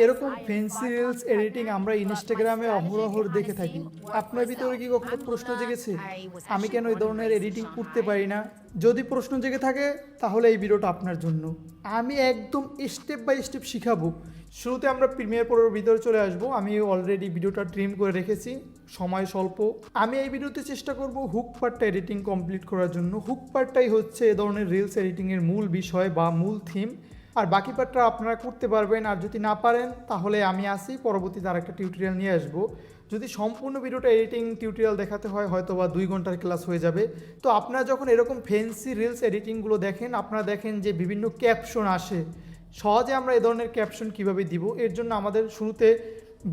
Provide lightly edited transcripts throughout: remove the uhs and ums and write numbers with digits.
এরকম fancy reels editing আমরা ইনস্টাগ্রামে অহরহ দেখে থাকি। আপনার ভিতরে কি কখনো প্রশ্ন জেগেছে আমি কেন এই ধরনের এডিটিং করতে পারি না? যদি প্রশ্ন জেগে থাকে তাহলে এই ভিডিওটা আপনার জন্য। আমি একদম স্টেপ বাই স্টেপ শিখাবো। শুরুতে আমরা প্রিমিয়ার প্রোর ভিতরে চলে আসব। আমি অলরেডি ভিডিওটা ট্রিম করে রেখেছি, সময় স্বল্প। আমি এই ভিডিওতে চেষ্টা করব হুক পার্টটা এডিটিং কমপ্লিট করার জন্য। হুক পার্টটাই হচ্ছে এ ধরনের রিলস এডিটিংয়ের মূল বিষয় বা মূল থিম। আর বাকি পার্টটা আপনারা করতে পারবেন, আর যদি না পারেন তাহলে আমি আসি পরবর্তীতে আরেকটা টিউটোরিয়াল নিয়ে আসবো। যদি সম্পূর্ণ ভিডিওটা এডিটিং টিউটোরিয়াল দেখাতে হয় হয়তো বা 2 ঘন্টার ক্লাস হয়ে যাবে। তো আপনারা যখন এরকম ফ্যান্সি রিলস এডিটিংগুলো দেখেন, আপনারা দেখেন যে বিভিন্ন ক্যাপশন আসে। সহজে আমরা এ ধরনের ক্যাপশন কিভাবে দিব, এর জন্য আমাদের শুরুতে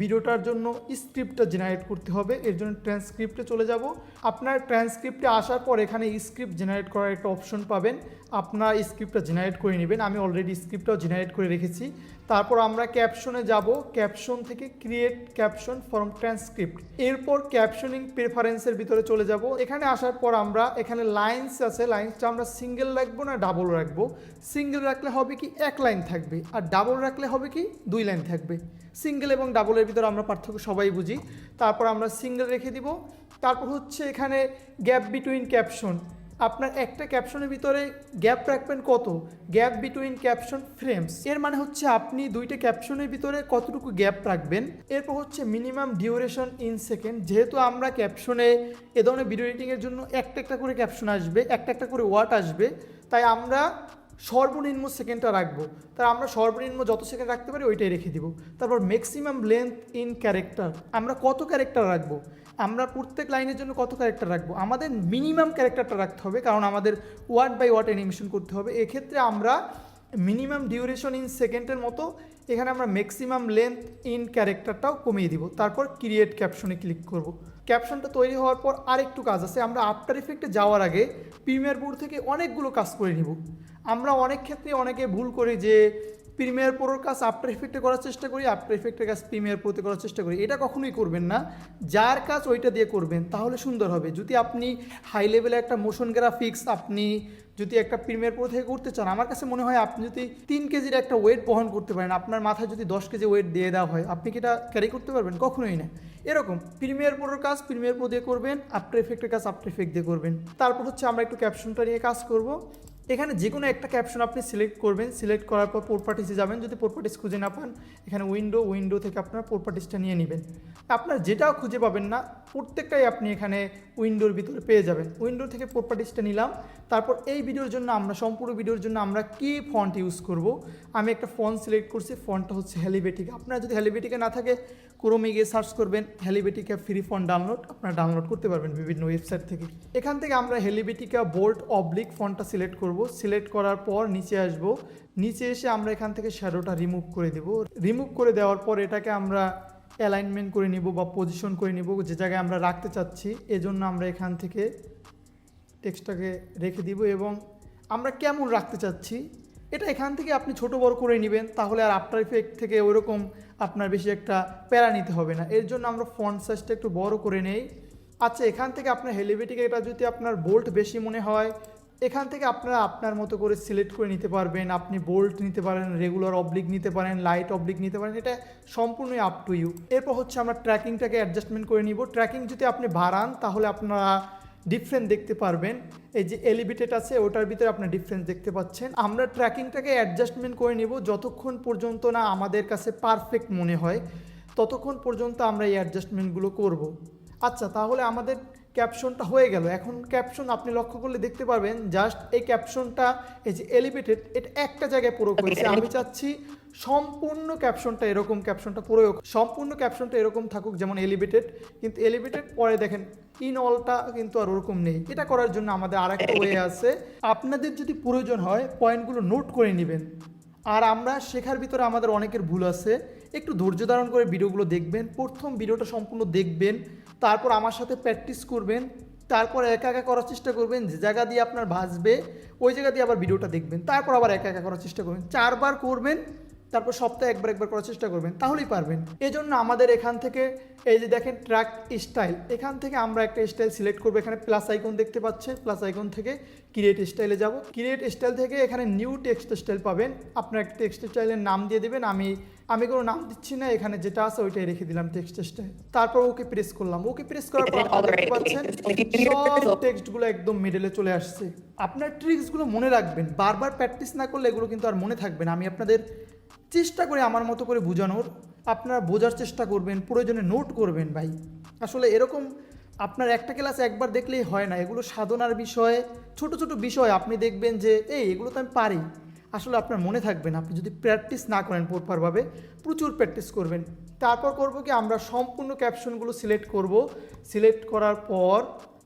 ভিডিওটার জন্য স্ক্রিপ্টটা জেনারেট করতে হবে। এর জন্য ট্রান্সক্রিপ্টে চলে যাব। আপনার ট্রান্সক্রিপ্টে আসার পর এখানে স্ক্রিপ্ট জেনারেট করার একটা অপশন পাবেন। আপনার স্ক্রিপ্টটা জেনারেট করে নেবেন। আমি অলরেডি স্ক্রিপ্টটাও জেনারেট করে রেখেছি। তারপর আমরা ক্যাপশনে যাব। ক্যাপশন থেকে ক্রিয়েট ক্যাপশন ফ্রম ট্রান্সক্রিপ্ট। এরপর ক্যাপশনিং প্রেফারেন্সের ভিতরে চলে যাব। এখানে আসার পর আমরা এখানে লাইন্স আছে, লাইন্সটা আমরা সিঙ্গেল রাখবো না ডাবল রাখবো। সিঙ্গেল রাখলে হবে কি 1 লাইন থাকবে, আর ডাবল রাখলে হবে কি 2 লাইন থাকবে। সিঙ্গেল এবং ডাবলের ভিতরে আমরা পার্থক্য সবাই বুঝি। তারপর আমরা সিঙ্গেল রেখে দিব। তারপর হচ্ছে এখানে গ্যাপ বিটুইন ক্যাপশন। আপনার একটা ক্যাপশনের ভিতরে গ্যাপ রাখবেন কত? Gap between caption frames. এর মানে হচ্ছে আপনি 2টা ক্যাপশনের ভিতরে কতটুকু গ্যাপ রাখবেন। এরপর হচ্ছে মিনিমাম ডিউরেশন ইন সেকেন্ড। যেহেতু আমরা ক্যাপশনে এ ধরনের ভিডিও এডিটিংয়ের জন্য একটা একটা করে ক্যাপশন আসবে, একটা একটা করে ওয়ার্ড আসবে, তাই আমরা সর্বনিম্ন সেকেন্ডটা রাখবো। তাই আমরা সর্বনিম্ন যত সেকেন্ড রাখতে পারি ওইটাই রেখে দিব। তারপর ম্যাক্সিমাম লেন্থ ইন ক্যারেক্টার। আমরা কত ক্যারেক্টার রাখবো, আমরা প্রত্যেক লাইনের জন্য কত ক্যারেক্টার রাখবো, আমাদের মিনিমাম ক্যারেক্টারটা রাখতে হবে, কারণ আমাদের ওয়ার্ড বাই ওয়ার্ড অ্যানিমেশন করতে হবে। এক্ষেত্রে আমরা মিনিমাম ডিউরেশন ইন সেকেন্ডের মতো এখানে আমরা ম্যাক্সিমাম লেন্থ ইন ক্যারেক্টারটাও কমিয়ে দিব। তারপর ক্রিয়েট ক্যাপশনে ক্লিক করব। ক্যাপশনটা তৈরি হওয়ার পর আরেকটু কাজ আছে। আমরা আফটার ইফেক্টে যাওয়ার আগে প্রিমিয়ার প্রো থেকে অনেকগুলো কাজ করে নিব। আমরা অনেক ক্ষেত্রে অনেকে ভুল করি যে প্রিমিয়ার প্রোর কাজ আফটার ইফেক্টে করার চেষ্টা করি, আফটার ইফেক্টের কাজ প্রিমিয়ার প্রোতে করার চেষ্টা করি। এটা কখনোই করবেন না। যার কাজ ওইটা দিয়ে করবেন, তাহলে সুন্দর হবে। যদি আপনি হাই লেভেলে একটা মোশন গ্রাফিক্স আপনি যদি একটা প্রিমিয়ার প্রো থেকে করতে চান, আমার কাছে মনে হয় আপনি যদি 3 কেজির একটা ওয়েট বহন করতে পারেন, আপনার মাথায় যদি 10 কেজি ওয়েট দিয়ে দেওয়া হয়, আপনি কি এটা ক্যারি করতে পারবেন? কখনোই না। এরকম প্রিমিয়ার প্রোর কাজ প্রিমিয়ার প্রো দিয়ে করবেন, আফটার ইফেক্টের কাজ আফটার ইফেক্ট দিয়ে করবেন। তারপর হচ্ছে আমরা একটু ক্যাপশনটা নিয়ে কাজ করব। এখানে যে কোনো একটা ক্যাপশন আপনি সিলেক্ট করবেন। সিলেক্ট করার পর প্রপার্টিসে যাবেন। যদি প্রপার্টিস খুঁজে না পান, এখানে উইন্ডো থেকে আপনার প্রপার্টিসটা নিয়ে নেবেন। আপনার যেটাও খুঁজে পাবেন না, প্রত্যেকটাই আপনি এখানে উইন্ডোর ভিতরে পেয়ে যাবেন। উইন্ডো থেকে প্রপার্টিসটা নিলাম। তারপর এই ভিডিওর জন্য আমরা সম্পূর্ণ ভিডিওর জন্য আমরা কি ফন্ট ইউজ করব, আমি একটা ফন্ট সিলেক্ট করছি। ফন্টটা হচ্ছে হেলিবেটিকা। আপনার যদি হেলিবেটিকা না থাকে, ক্রোমে গিয়ে সার্চ করবেন হেলিবেটিকা ফ্রি ফন্ট ডাউনলোড, আপনারা ডাউনলোড করতে পারবেন বিভিন্ন ওয়েবসাইট থেকে। এখান থেকে আমরা হেলিবেটিকা বোল্ড অবলিক ফন্টটা সিলেক্ট করব। সিলেক্ট করার পর নিচে আসব। নিচে এসে আমরা এখান থেকে শ্যাডোটা রিমুভ করে দেব। রিমুভ করে দেওয়ার পর এটাকে আমরা অ্যালাইনমেন্ট করে নিব বা পজিশন করে নিব যে জায়গায় আমরা রাখতে চাচ্ছি। এজন্য আমরা এখান থেকে টেক্সটটাকে রেখে দিব এবং আমরা কেমন রাখতে চাচ্ছি এটা এখান থেকে আপনি ছোট বড় করে নেবেন, তাহলে আর আফটার ইফেক্ট থেকে ওইরকম আপনার বেশি একটা প্যারা নিতে হবে না। এর জন্য আমরা ফন্ট সাইজটা একটু বড় করে নেই। আচ্ছা, এখান থেকে আপনার হেলিবেটিকা এটা যদি আপনার বোল্ট বেশি মনে হয়, এখান থেকে আপনারা আপনার মতো করে সিলেক্ট করে নিতে পারবেন। আপনি বোল্ট নিতে পারেন, রেগুলার অবলিক নিতে পারেন, লাইট অবলিক নিতে পারেন, এটা সম্পূর্ণই আপ টু ইউ। এরপর হচ্ছে আমরা ট্র্যাকিংটাকে অ্যাডজাস্টমেন্ট করে নিব। ট্র্যাকিং যদি আপনি বাড়ান তাহলে আপনারা ডিফারেন্স দেখতে পারবেন। এই যে এলিভেটেড আছে ওটার ভিতরে আপনার ডিফারেন্স দেখতে পাচ্ছেন। আমরা ট্র্যাকিংটাকে অ্যাডজাস্টমেন্ট করে নিব যতক্ষণ পর্যন্ত না আমাদের কাছে পারফেক্ট মনে হয়, ততক্ষণ পর্যন্ত আমরা এই অ্যাডজাস্টমেন্টগুলো করব। আচ্ছা, তাহলে আমাদের ক্যাপশনটা হয়ে গেল। এখন ক্যাপশন আপনি লক্ষ্য করলে দেখতে পারবেন জাস্ট এই ক্যাপশনটা এই যে এলিভেটেড, এটা একটা জায়গায় প্রয়োগ হয়েছে। আমি চাচ্ছি সম্পূর্ণ ক্যাপশনটা এরকম, ক্যাপশনটা প্রয়োগ সম্পূর্ণ ক্যাপশনটা এরকম থাকুক যেমন এলিভেটেড, কিন্তু এলিভেটেড পরে দেখেন ইন অলটা কিন্তু আর ওরকম নেই। এটা করার জন্য আমাদের আরেকটা ওয়ে আছে। আপনাদের যদি প্রয়োজন হয় পয়েন্টগুলো নোট করে নেবেন। আর আমরা শেখার ভিতরে আমাদের অনেকের ভুল আছে, একটু ধৈর্য ধারণ করে ভিডিওগুলো দেখবেন। প্রথম ভিডিওটা সম্পূর্ণ দেখবেন, তারপর আমার সাথে প্র্যাকটিস করবেন, তারপর একা একা করার চেষ্টা করবেন। যে জায়গা দিয়ে আপনার ভাসবে ওই জায়গা দিয়ে আবার ভিডিওটা দেখবেন, তারপর আবার একা একা করার চেষ্টা করবেন। 4 বার করবেন, তারপর সপ্তাহে একবার করার চেষ্টা করবেন, তাহলেই পারবেন। এজন্য আমাদের এখান থেকে এই যে দেখেন ট্র্যাক স্টাইল, এখান থেকে আমরা একটা স্টাইল সিলেক্ট করবো। এখানে প্লাস আইকন দেখতে পাচ্ছেন, প্লাস আইকন থেকে ক্রিয়েট স্টাইলে যাব। ক্রিয়েট স্টাইল থেকে এখানে নিউ টেক্সট স্টাইল পাবেন। আপনার একটা টেক্সট স্টাইলের নাম দিয়ে দেবেন। আমি আমি কোনো নাম দিচ্ছি না, এখানে যেটা আছে ওইটাই রেখে দিলাম টেক্সটে। তারপর ওকে প্রেস করলাম। ওকে প্রেস করার পর আপনারা দেখতে পাচ্ছেন সব টেক্সটগুলো একদম মিডলে চলে আসছে। আপনার ট্রিক্সগুলো মনে রাখবেন, বারবার প্র্যাকটিস না করলে এগুলো কিন্তু আর মনে থাকবে না। আমি আপনাদের চেষ্টা করে আমার মতো করে বোঝানোর, আপনারা বোঝার চেষ্টা করবেন, প্রয়োজনে নোট করবেন ভাই। আসলে এরকম আপনার একটা ক্লাস একবার দেখলেই হয় না, এগুলো সাধনার বিষয়, ছোট ছোট বিষয় আপনি দেখবেন যে এগুলো তো আমি পারি, আসলে আপনার মনে থাকবে না আপনি যদি প্র্যাকটিস না করেন প্রপারভাবে। প্রচুর প্র্যাকটিস করবেন। তারপর করব কি, আমরা সম্পূর্ণ ক্যাপশনগুলো সিলেক্ট করব। সিলেক্ট করার পর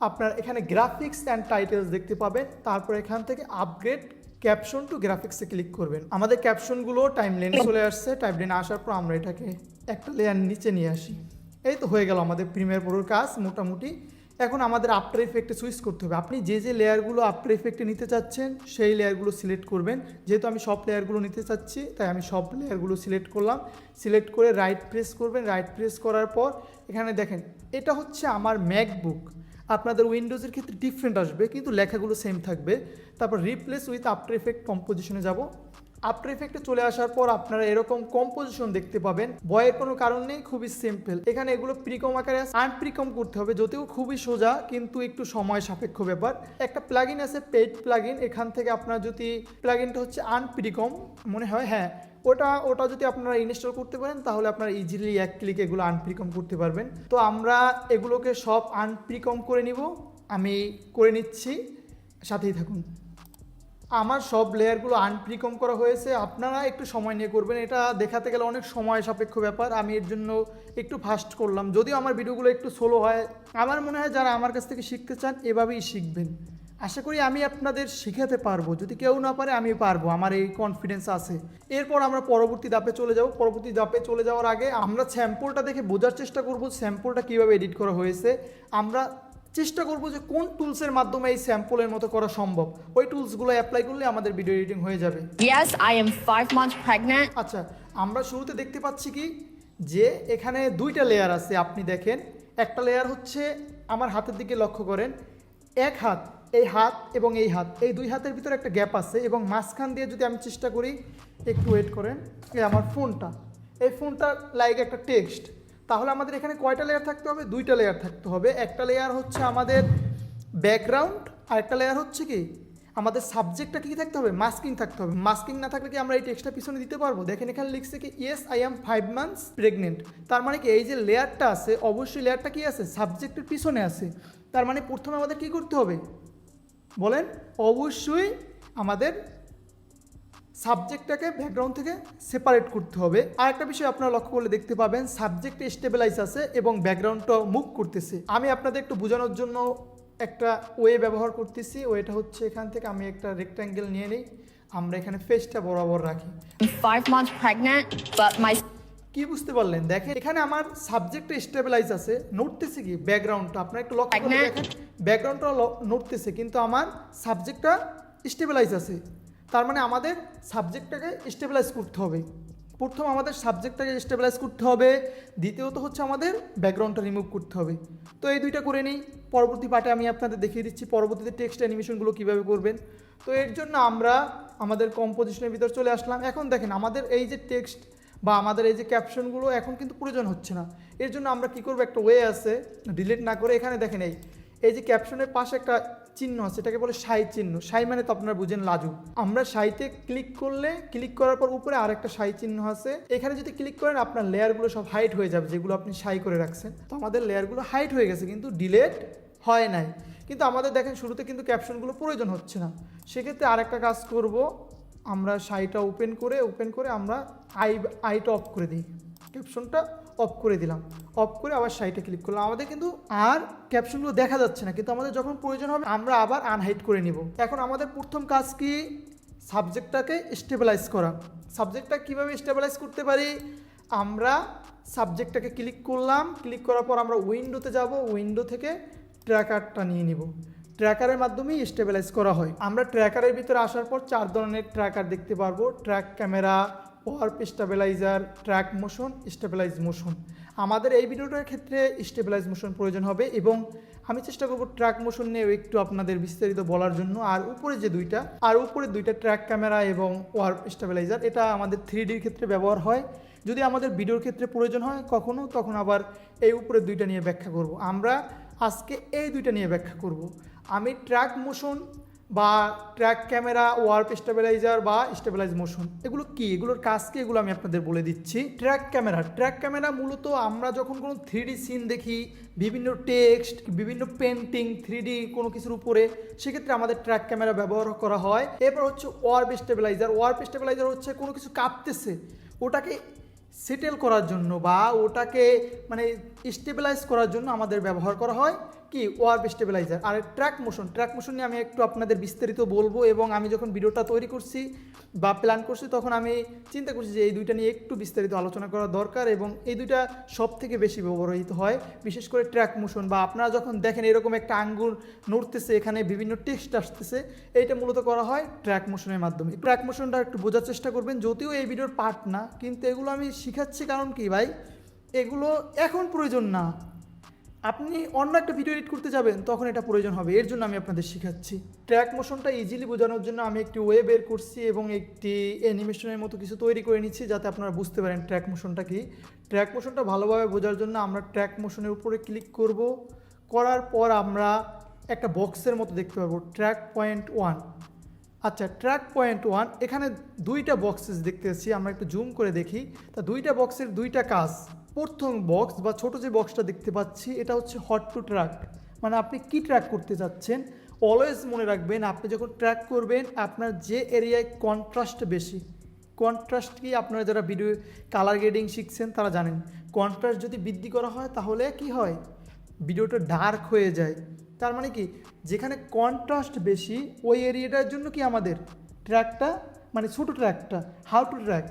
আপনার এখানে গ্রাফিক্স অ্যান্ড টাইটেলস দেখতে পাবেন। তারপর এখান থেকে আপগ্রেড ক্যাপশন টু গ্রাফিক্সে ক্লিক করবেন। আমাদের ক্যাপশনগুলো টাইমলাইন চলে আসছে। টাইমলাইন আসার পর আমরা এটাকে একটা লেয়ার নিচে নিয়ে আসি। এই তো হয়ে গেল আমাদের প্রিমিয়ার প্রোর কাজ মোটামুটি। এখন আমাদের আফটার ইফেক্টে সুইচ করতে হবে। আপনি যে যে লেয়ারগুলো আফটার ইফেক্টে নিতে চাচ্ছেন সেই লেয়ারগুলো সিলেক্ট করবেন। যেহেতু আমি সব লেয়ারগুলো নিতে চাচ্ছি তাই আমি সব লেয়ারগুলো সিলেক্ট করলাম। সিলেক্ট করে রাইট প্রেস করবেন। রাইট প্রেস করার পর এখানে দেখেন এটা হচ্ছে আমার ম্যাকবুক। আপনাদের উইন্ডোজের ক্ষেত্রে ডিফারেন্ট আসবে কিন্তু লেখাগুলো সেম থাকবে। তারপর রিপ্লেস উইথ আফটার ইফেক্ট কম্পোজিশনে যাব। আফটার ইফেক্টে চলে আসার পর আপনারা এরকম কম্পোজিশন দেখতে পাবেন। ভয়ের কোনো কারণ নেই, খুবই সিম্পল। এখানে এগুলো প্রিকম আকারে আছে, আনপ্রিকম করতে হবে, যদিও খুবই সোজা কিন্তু একটু সময় সাপেক্ষ ব্যাপার। একটা প্লাগইন আছে পেইড প্লাগইন, এখান থেকে আপনার যদি প্লাগইনটা হচ্ছে আনপ্রিকম মনে হয়, হ্যাঁ ওটা যদি আপনারা ইনস্টল করতে পারেন তাহলে আপনারা ইজিলি এক ক্লিকে এগুলো আনপ্রিকম করতে পারবেন। তো আমরা এগুলোকে সব আনপ্রিকম করে নিব। আমি করে নিচ্ছি, সাথেই থাকুন। আমার সব লেয়ারগুলো আনপ্রিকম করা হয়েছে। আপনারা একটু সময় নিয়ে করবেন, এটা দেখাতে গেলে অনেক সময় সাপেক্ষ ব্যাপার। আমি এর জন্য একটু ফাস্ট করলাম, যদিও আমার ভিডিওগুলো একটু স্লো হয়। আমার মনে হয় যারা আমার কাছ থেকে শিখতে চান এভাবেই শিখবেন। আশা করি আমি আপনাদের শিখাতে পারবো, যদি কেউ না পারে আমি পারবো, আমার এই কনফিডেন্স আছে। এরপর আমরা পরবর্তী ধাপে চলে যাব। পরবর্তী ধাপে চলে যাওয়ার আগে আমরা স্যাম্পলটা দেখে বোঝার চেষ্টা করব স্যাম্পলটা কীভাবে এডিট করা হয়েছে। আমরা চেষ্টা করব যে কোন টুলসের মাধ্যমে এই স্যাম্পলের মতো করা সম্ভব। ওই টুলসগুলো অ্যাপ্লাই করলে আমাদের ভিডিও এডিটিং হয়ে যাবে। Yes, I am 5 months pregnant. আচ্ছা, আমরা শুরুতে দেখতে পাচ্ছি কি যে এখানে দুইটা লেয়ার আছে। আপনি দেখেন একটা লেয়ার হচ্ছে আমার হাতের দিকে লক্ষ্য করেন, এক হাত, এই হাত এবং এই হাত, এই দুই হাতের ভিতরে একটা গ্যাপ আছে এবং মাঝখান দিয়ে যদি আমি চেষ্টা করি, একটু ওয়েট করেন, এই আমার ফোনটা, এই ফোনটা লাইক একটা টেক্সট, তাহলে আমাদের এখানে কয়টা লেয়ার থাকতে হবে? দুইটা লেয়ার থাকতে হবে। একটা লেয়ার হচ্ছে আমাদের ব্যাকগ্রাউন্ড আর একটা লেয়ার হচ্ছে কি আমাদের সাবজেক্টটা কী থাকতে হবে? মাস্কিং থাকতে হবে। মাস্কিং না থাকলে কি আমরা এই টেক্সটটা পিছনে দিতে পারবো? দেখেন এখানে লিখছে কি yes I am 5 months pregnant. তার মানে কি এই যে লেয়ারটা আছে অবশ্যই লেয়ারটা কি আছে? সাবজেক্টের পিছনে আছে। তার মানে প্রথমে আমাদের কি করতে হবে বলেন? অবশ্যই আমাদের সাবজেক্টটাকে ব্যাকগ্রাউন্ড থেকে সেপারেট করতে হবে। আর একটা বিষয় আপনারা লক্ষ্য করলে দেখতে পাবেন সাবজেক্টে স্টেবিলাইজ আছে এবং ব্যাকগ্রাউন্ডটাও মুভ করতেছে। আমি আপনাদের একটু বোঝানোর জন্য একটা ওয়ে ব্যবহার করতেছি। ওয়েটা হচ্ছে এখান থেকে আমি একটা রেক্ট্যাঙ্গেল নিয়ে নিই, আমরা এখানে ফেসটা বরাবর রাখি। 5 months pregnant, but my কি বুঝতে পারলেন? দেখেন এখানে আমার সাবজেক্টটা স্টেবিলাইজ আছে, নড়তেছে কি ব্যাকগ্রাউন্ডটা, আপনারা একটু লক্ষ্য করে দেখেন ব্যাকগ্রাউন্ডটা নড়তেছে কিন্তু আমার সাবজেক্টটা স্টেবিলাইজ আছে। তার মানে আমাদের সাবজেক্টটাকে স্টেবিলাইজ করতে হবে। প্রথম আমাদের সাবজেক্টটাকে স্টেবিলাইজ করতে হবে, দ্বিতীয়ত হচ্ছে আমাদের ব্যাকগ্রাউন্ডটা রিমুভ করতে হবে। তো এই দুইটা করে নিই, পরবর্তী পার্টে আমি আপনাদের দেখিয়ে দিচ্ছি পরবর্তীতে টেক্সট অ্যানিমেশনগুলো কীভাবে করবেন। তো এর জন্য আমরা আমাদের কম্পোজিশনের ভিতর চলে আসলাম। এখন দেখেন আমাদের এই যে টেক্সট বা আমাদের এই যে ক্যাপশনগুলো এখন কিন্তু প্রয়োজন হচ্ছে না। এর জন্য আমরা কি করব, একটা ওয়ে আছে, ডিলিট না করে এখানে দেখেন এই যে ক্যাপশনের পাশে একটা চিহ্ন আছে, এটাকে বলে সাই চিহ্ন। সাই মানে তো আপনারা বুঝেন লাজু। আমরা সাইতে ক্লিক করলে, ক্লিক করার পর উপরে আরেকটা সাই চিহ্ন আছে, এখানে যদি ক্লিক করেন আপনার লেয়ারগুলো সব হাইড হয়ে যাবে যেগুলো আপনি সাই করে রাখছেন। তো আমাদের লেয়ারগুলো হাইড হয়ে গেছে কিন্তু ডিলিট হয় নাই। কিন্তু আমাদের দেখেন শুরুতে কিন্তু ক্যাপশনগুলো প্রয়োজন হচ্ছে না। সেক্ষেত্রে আরেকটা কাজ করব, আমরা সাইটা ওপেন করে আমরা আইটা অফ করে দিই, ক্যাপশনটা অফ করে দিলাম। অফ করে আবার সাইটে ক্লিক করলাম। আমাদের কিন্তু আর ক্যাপশনগুলো দেখা যাচ্ছে না, কিন্তু আমাদের যখন প্রয়োজন হবে আমরা আবার আনহাইড করে নিব। এখন আমাদের প্রথম কাজ কি? সাবজেক্টটাকে স্টেবিলাইজ করা। সাবজেক্টটা কীভাবে স্টেবিলাইজ করতে পারি? আমরা সাবজেক্টটাকে ক্লিক করলাম, ক্লিক করার পর আমরা উইন্ডোতে যাব, উইন্ডো থেকে ট্র্যাকারটা নিয়ে নিব। ট্র্যাকারের মাধ্যমেই স্টেবিলাইজ করা হয়। আমরা ট্র্যাকারের ভিতরে আসার পর 4 ধরনের ট্র্যাকার দেখতে পারবো: track camera, warp stabiliser, track motion, stabilise motion. আমাদের এই ভিডিওটার ক্ষেত্রে স্টেবিলাইজ মোশন প্রয়োজন হবে এবং আমি চেষ্টা করব ট্র্যাক মোশন নিয়ে একটু আপনাদের বিস্তারিত বলার জন্য। আর উপরে দুইটা ট্র্যাক ক্যামেরা এবং ওয়ার্প স্টেবিলাইজার, এটা আমাদের 3Dর ক্ষেত্রে ব্যবহার হয়। যদি আমাদের ভিডিওর ক্ষেত্রে প্রয়োজন হয় কখনো, তখন আবার এই উপরের দুইটা নিয়ে ব্যাখ্যা করব। আমরা আজকে এই দুইটা নিয়ে ব্যাখ্যা করব। আমি ট্র্যাক মোশন বা ট্র্যাক ক্যামেরা, ওয়ার্প স্টেবিলাইজার বা স্টেবিলাইজ মোশন, এগুলো কি, এগুলোর কাজ কি, এগুলো আমি আপনাদের বলে দিচ্ছি। ট্র্যাক ক্যামেরা মূলত আমরা যখন কোনো 3D সিন দেখি, বিভিন্ন টেক্সট, বিভিন্ন পেন্টিং 3D কোনো কিছুর উপরে, সেক্ষেত্রে আমাদের ট্র্যাক ক্যামেরা ব্যবহার করা হয়। এরপর হচ্ছে ওয়ার্প স্টেবিলাইজার হচ্ছে কোনো কিছু কাঁপতেছে, ওটাকে সেটেল করার জন্য বা ওটাকে মানে স্টেবিলাইজ করার জন্য আমাদের ব্যবহার করা হয় কি, ওয়ার্প স্টেবিলাইজার। আর ট্র্যাক মোশন নিয়ে আমি একটু আপনাদের বিস্তারিত বলবো, এবং আমি যখন ভিডিওটা তৈরি করছি বা প্ল্যান করছি তখন আমি চিন্তা করছি যে এই দুইটা নিয়ে একটু বিস্তারিত আলোচনা করা দরকার, এবং এই দুইটা সব থেকে বেশি ব্যবহৃত হয়, বিশেষ করে ট্র্যাক মোশন। বা আপনারা যখন দেখেন এরকম একটা আঙ্গুল নড়তেছে, এখানে বিভিন্ন টেক্সট আসতেছে, এইটা মূলত করা হয় ট্র্যাক মোশনের মাধ্যমে। ট্র্যাক মোশনটা একটু বোঝার চেষ্টা করবেন, যদিও এই ভিডিওর পার্ট না, কিন্তু এগুলো আমি শিখাচ্ছি কারণ কি ভাই, এগুলো এখন প্রয়োজন না, আপনি অন্য একটা ভিডিও এডিট করতে যাবেন তখন এটা প্রয়োজন হবে, এর জন্য আমি আপনাদের শেখাচ্ছি। ট্র্যাক মোশনটা ইজিলি বোঝানোর জন্য আমি একটি ওয়ে বের করছি এবং একটি অ্যানিমেশনের মতো কিছু তৈরি করে নিচ্ছি, যাতে আপনারা বুঝতে পারেন ট্র্যাক মোশনটা কি। ট্র্যাক মোশনটা ভালোভাবে বোঝার জন্য আমরা ট্র্যাক মোশনের উপরে ক্লিক করব, করার পর আমরা একটা বক্সের মতো দেখতে পাবো ট্র্যাক পয়েন্ট 1। আচ্ছা, ট্র্যাক পয়েন্ট 1, এখানে দুইটা বক্সেস দেখতে পাচ্ছি, আমরা একটু জুম করে দেখি। তা দুইটা বক্সের দুইটা কাজ। প্রথম বক্স বা ছোট যে বক্সটা দেখতে পাচ্ছি, এটা হচ্ছে হট টু ট্র্যাক, মানে আপনি কি ট্র্যাক করতে চাচ্ছেন। অলওয়েজ মনে রাখবেন, আপনি যখন ট্র্যাক করবেন আপনার যে এরিয়ায় কন্ট্রাস্ট বেশি, কন্ট্রাস্ট কি আপনারা যারা ভিডিও কালার গ্রেডিং শিখছেন তারা জানেন, কন্ট্রাস্ট যদি বৃদ্ধি করা হয় তাহলে কি হয়, ভিডিওটা ডার্ক হয়ে যায়। তার মানে কি, যেখানে কন্ট্রাস্ট বেশি ওই এরিয়াটার জন্য কি আমাদের ট্র্যাকটা, মানে ছোটো ট্র্যাকটা, হাউ টু ট্র্যাক,